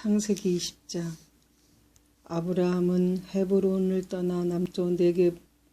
창세기 20장. 아브라함은 헤브론을 떠나 남쪽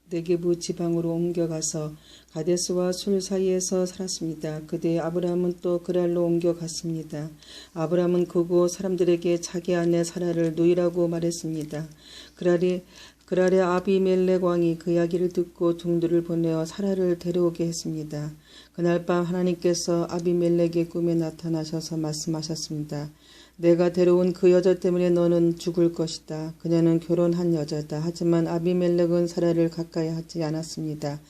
네게부 지방으로 옮겨가서 가데스와 술 사이에서 살았습니다. 그때 아브라함은 또 그랄로 옮겨갔습니다. 아브라함은 그곳 사람들에게 자기 아내 사라를 누이라고 말했습니다. 그랄의 아비멜렉 왕이 그 이야기를 듣고 종들을 보내어 사라를 데려오게 했습니다. 그날 밤 하나님께서 아비멜렉의 꿈에 나타나셔서 말씀하셨습니다. 내가 데려온 그 여자 때문에 너는 죽을 것이다. 그녀는 결혼한 여자다. 하지만 아비멜렉은 사라를 가까이 하지 않았습니다.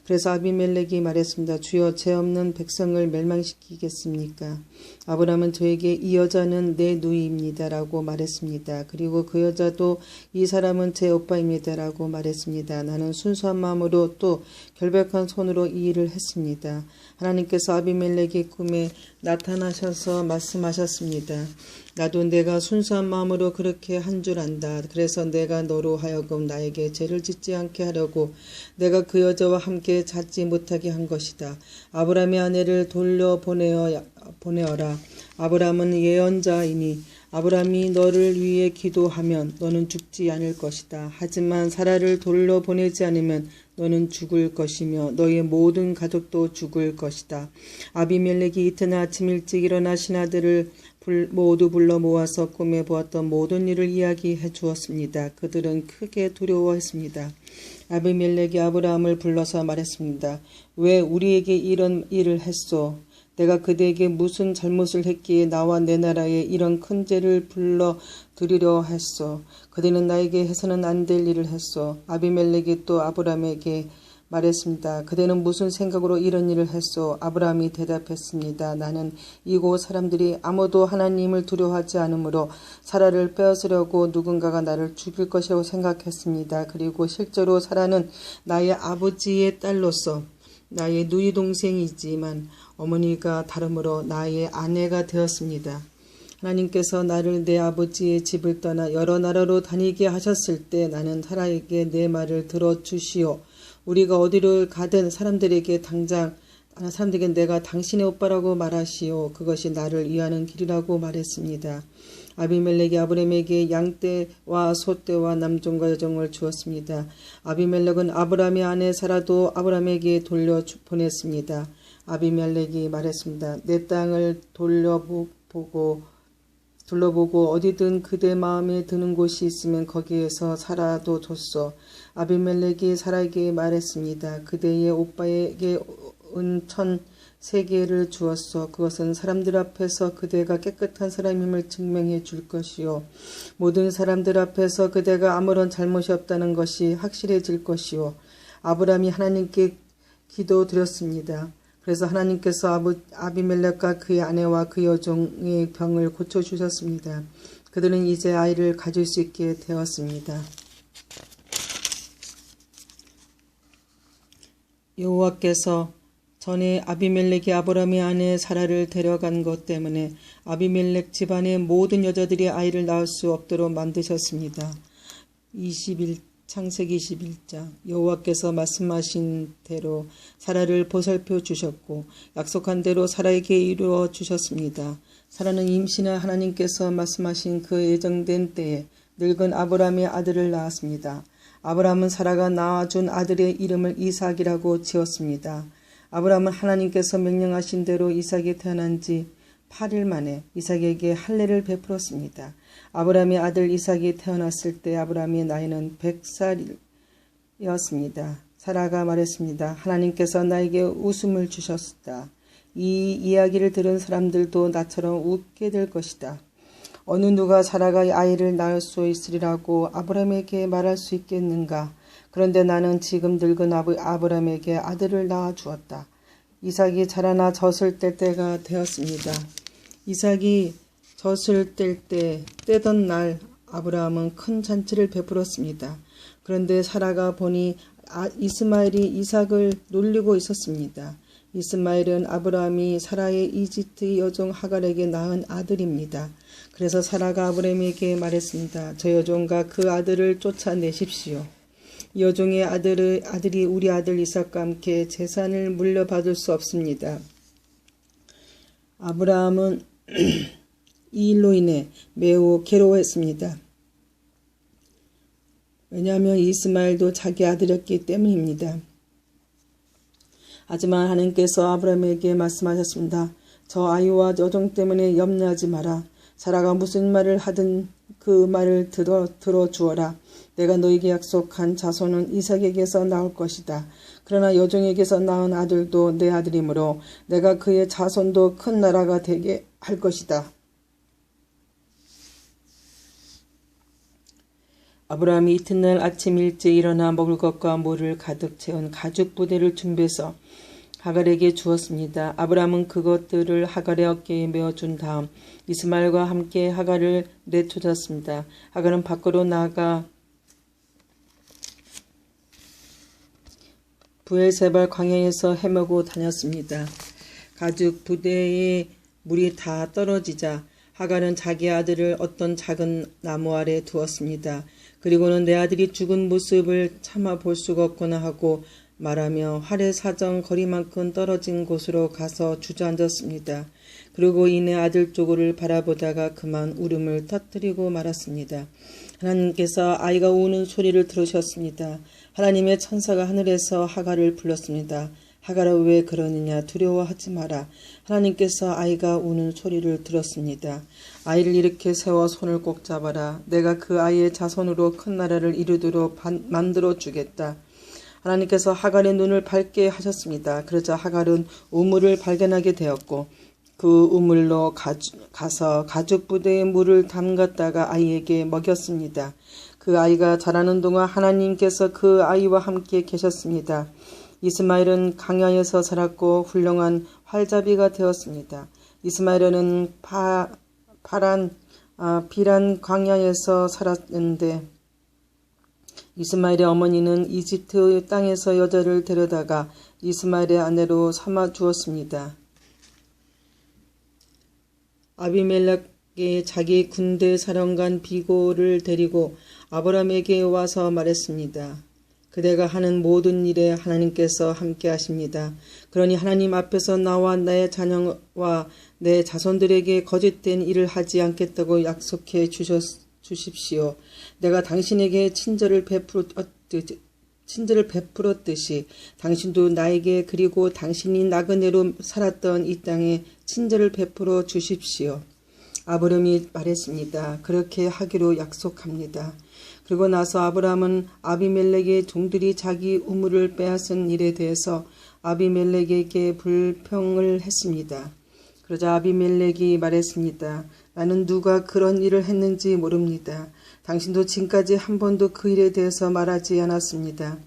그래서 아비멜렉이 말했습니다. 주여, 죄 없는 백성을 멸망시키겠습니까? 아브라함은 저에게 이 여자는 내 누이입니다 라고 말했습니다. 그리고 그 여자도 이 사람은 제 오빠입니다 라고 말했습니다. 나는 순수한 마음으로 또 결백한 손으로 이 일을 했습니다. 하나님께서 아비멜렉의 꿈에 나타나셔서 말씀하셨습니다. 나도 내가 순수한 마음으로 그렇게 한 줄 안다. 그래서 내가 너로 하여금 나에게 죄를 짓지 않게 하려고 내가 그 여자와 함께 잤지 못하게 한 것이다. 아브라함의 아내를 보내어라. 아브라함은 예언자이니 아브라함이 너를 위해 기도하면 너는 죽지 않을 것이다. 하지만 사라를 돌려보내지 않으면 너는 죽을 것이며 너의 모든 가족도 죽을 것이다. 아비멜렉이 이튿날 아침 일찍 일어나 신하들을 모두 불러 모아서 꿈에 보았던 모든 일을 이야기해 주었습니다. 그들은 크게 두려워했습니다. 아비멜렉이 아브라함을 불러서 말했습니다. 왜 우리에게 이런 일을 했소? 내가 그대에게 무슨 잘못을 했기에 나와 내 나라에 이런 큰 죄를 불러 드리려 했소? 그대는 나에게 해서는 안 될 일을 했소. 아비멜렉이 또 아브라함에게 말했습니다. 그대는 무슨 생각으로 이런 일을 했소? 아브라함이 대답했습니다. 나는 이곳 사람들이 아무도 하나님을 두려워하지 않으므로 사라를 빼앗으려고 누군가가 나를 죽일 것이라고 생각했습니다. 그리고 실제로 사라는 나의 아버지의 딸로서 나의 누이 동생이지만 어머니가 다름으로 나의 아내가 되었습니다. 하나님께서 나를 내 아버지의 집을 떠나 여러 나라로 다니게 하셨을 때 나는 사라에게 내 말을 들어주시오. 우리가 어디를 가든 사람들에게 내가 당신의 오빠라고 말하시오. 그것이 나를 위하는 길이라고 말했습니다. 아비멜렉이 아브라함에게 양떼와 소떼와 남종과 여종을 주었습니다. 아비멜렉은 아브라함의 아내 사라도 아브라함에게 돌려보냈습니다. 아비멜렉이 말했습니다. 내 땅을 둘러보고 어디든 그대 마음에 드는 곳이 있으면 거기에서 사라도 줬소. 아비멜렉이 사라에게 말했습니다. 그대의 오빠에게 은천 3개를 주었소. 그것은 사람들 앞에서 그대가 깨끗한 사람임을 증명해 줄 것이요. 모든 사람들 앞에서 그대가 아무런 잘못이 없다는 것이 확실해질 것이요. 아브라함이 하나님께 기도드렸습니다. 그래서 하나님께서 아비멜렉과 그의 아내와 그 여종의 병을 고쳐주셨습니다. 그들은 이제 아이를 가질 수 있게 되었습니다. 여호와께서 전에 아비멜렉이 아브라함의 아내 사라를 데려간 것 때문에 아비멜렉 집안의 모든 여자들이 아이를 낳을 수 없도록 만드셨습니다. 창세기 21장. 여호와께서 말씀하신 대로 사라를 보살펴 주셨고 약속한 대로 사라에게 이루어 주셨습니다. 사라는 임신한 하나님께서 말씀하신 그 예정된 때에 늙은 아브라함의 아들을 낳았습니다. 아브라함은 사라가 낳아준 아들의 이름을 이삭이라고 지었습니다. 아브라함은 하나님께서 명령하신 대로 이삭이 태어난 지 8일 만에 이삭에게 할례를 베풀었습니다. 아브라함의 아들 이삭이 태어났을 때 아브라함의 나이는 100살이었습니다. 사라가 말했습니다. 하나님께서 나에게 웃음을 주셨다. 이 이야기를 들은 사람들도 나처럼 웃게 될 것이다. 어느 누가 사라가 아이를 낳을 수 있으리라고 아브라함에게 말할 수 있겠는가? 그런데 나는 지금 늙은 아브라함에게 아들을 낳아 주었다. 이삭이 자라나 젖을 뗄 때가 되었습니다. 이삭이 젖을 떼던 날 아브라함은 큰 잔치를 베풀었습니다. 그런데 사라가 보니 이스마엘이 이삭을 놀리고 있었습니다. 이스마엘은 아브라함이 사라의 이집트 여종 하갈에게 낳은 아들입니다. 그래서 사라가 아브라함에게 말했습니다. 저 여종과 그 아들을 쫓아내십시오. 여종의 아들이 우리 아들 이삭과 함께 재산을 물려받을 수 없습니다. 아브라함은 이 일로 인해 매우 괴로워했습니다. 왜냐하면 이스마엘도 자기 아들이었기 때문입니다. 하지만 하나님께서 아브라함에게 말씀하셨습니다. 저 아이와 여종 때문에 염려하지 마라. 사라가 무슨 말을 하든 그 말을 들어주어라. 내가 너에게 약속한 자손은 이삭에게서 나올 것이다. 그러나 여종에게서 낳은 아들도 내 아들이므로 내가 그의 자손도 큰 나라가 되게 할 것이다. 아브라함이 이튿날 아침 일찍 일어나 먹을 것과 물을 가득 채운 가죽 부대를 준비해서 하갈에게 주었습니다. 아브라함은 그것들을 하갈의 어깨에 메어준 다음 이스마엘과 함께 하갈을 내쫓았습니다. 하갈은 밖으로 나가 브엘세발 광야에서 헤매고 다녔습니다. 가죽 부대에 물이 다 떨어지자 하갈은 자기 아들을 어떤 작은 나무 아래 두었습니다. 그리고는 내 아들이 죽은 모습을 차마 볼 수가 없구나 하고 말하며 활의 사정 거리만큼 떨어진 곳으로 가서 주저앉았습니다. 그리고 이내 아들 쪽을 바라보다가 그만 울음을 터뜨리고 말았습니다. 하나님께서 아이가 우는 소리를 들으셨습니다. 하나님의 천사가 하늘에서 하갈을 불렀습니다. 하갈아 왜 그러느냐 두려워하지 마라. 하나님께서 아이가 우는 소리를 들었습니다. 아이를 일으켜 세워 손을 꼭 잡아라. 내가 그 아이의 자손으로 큰 나라를 이루도록 만들어 주겠다. 하나님께서 하갈의 눈을 밝게 하셨습니다. 그러자 하갈은 우물을 발견하게 되었고 그 우물로 가서 가죽 부대에 물을 담갔다가 아이에게 먹였습니다. 그 아이가 자라는 동안 하나님께서 그 아이와 함께 계셨습니다. 이스마엘은 광야에서 살았고 훌륭한 활잡이가 되었습니다. 이스마엘은 비란 광야에서 살았는데 이스마엘의 어머니는 이집트 땅에서 여자를 데려다가 이스마엘의 아내로 삼아 주었습니다. 아비멜렉이 자기 군대 사령관 비골을 데리고 아브라함에게 와서 말했습니다. 그대가 하는 모든 일에 하나님께서 함께 하십니다. 그러니 하나님 앞에서 나와 나의 자녀와 내 자손들에게 거짓된 일을 하지 않겠다고 약속해 주십시오. 내가 당신에게 친절을 베풀었듯이 당신도 나에게 그리고 당신이 나그네로 살았던 이 땅에 친절을 베풀어 주십시오. 아브라함이 말했습니다. 그렇게 하기로 약속합니다. 그리고 나서 아브라함은 아비멜렉의 종들이 자기 우물을 빼앗은 일에 대해서 아비멜렉에게 불평을 했습니다. 그러자 아비멜렉이 말했습니다. 나는 누가 그런 일을 했는지 모릅니다. 당신도 지금까지 한 번도 그 일에 대해서 말하지 않았습니다.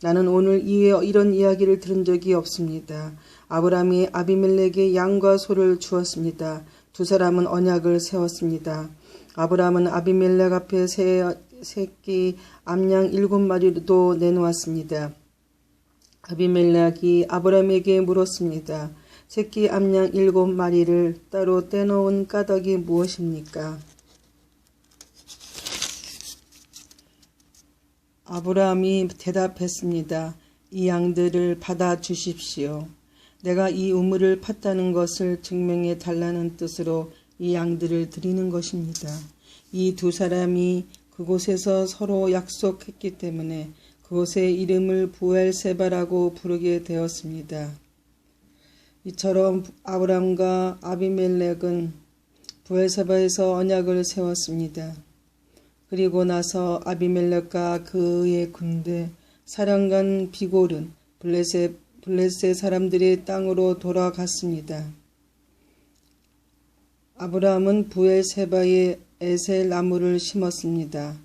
나는 오늘 이후에 이런 이야기를 들은 적이 없습니다. 아브라함이 아비멜렉에게 양과 소를 주었습니다. 두 사람은 언약을 세웠습니다. 아브라함은 아비멜렉 앞에 새끼 암양 7마리도 내놓았습니다. 아비멜렉이 아브라함에게 물었습니다. 새끼 암양 7마리를 따로 떼놓은 까닭이 무엇입니까? 아브라함이 대답했습니다. 이 양들을 받아 주십시오. 내가 이 우물을 팠다는 것을 증명해 달라는 뜻으로 이 양들을 드리는 것입니다. 이 두 사람이 그곳에서 서로 약속했기 때문에 그곳의 이름을 부엘세바라고 부르게 되었습니다. 이처럼 아브람과 아비멜렉은 부엘세바에서 언약을 세웠습니다. 그리고 나서 아비멜렉과 그의 군대 사령관 비골은 블레셋 사람들의 땅으로 돌아갔습니다. 아브라함은 부엘세바에 에셀 나무를 심었습니다.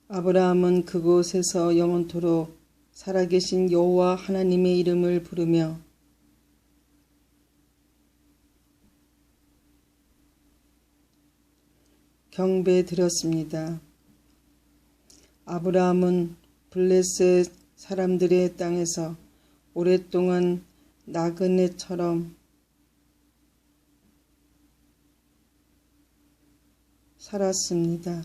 아브라함은 그곳에서 영원토록 살아계신 여호와 하나님의 이름을 부르며 경배드렸습니다. 아브라함은 블레셋 사람들의 땅에서 오랫동안 나그네처럼 살았습니다.